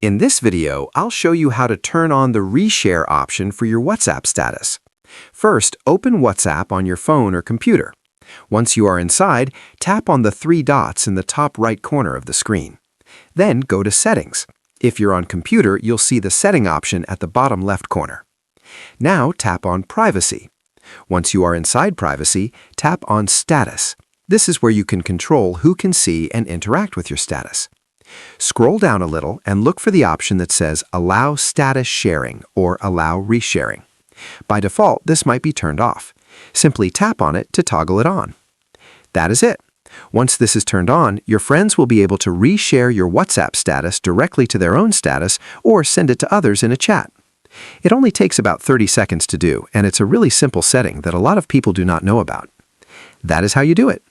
In this video, I'll show you how to turn on the Reshare option for your WhatsApp status. First, open WhatsApp on your phone or computer. Once you are inside, tap on the three dots in the top right corner of the screen. Then go to Settings. If you're on computer, you'll see the Setting option at the bottom left corner. Now tap on Privacy. Once you are inside Privacy, tap on Status. This is where you can control who can see and interact with your status. Scroll down a little and look for the option that says Allow Status Sharing or Allow Resharing. By default, this might be turned off. Simply tap on it to toggle it on. That is it. Once this is turned on, your friends will be able to reshare your WhatsApp status directly to their own status or send it to others in a chat. It only takes about 30 seconds to do, and it's a really simple setting that a lot of people do not know about. That is how you do it.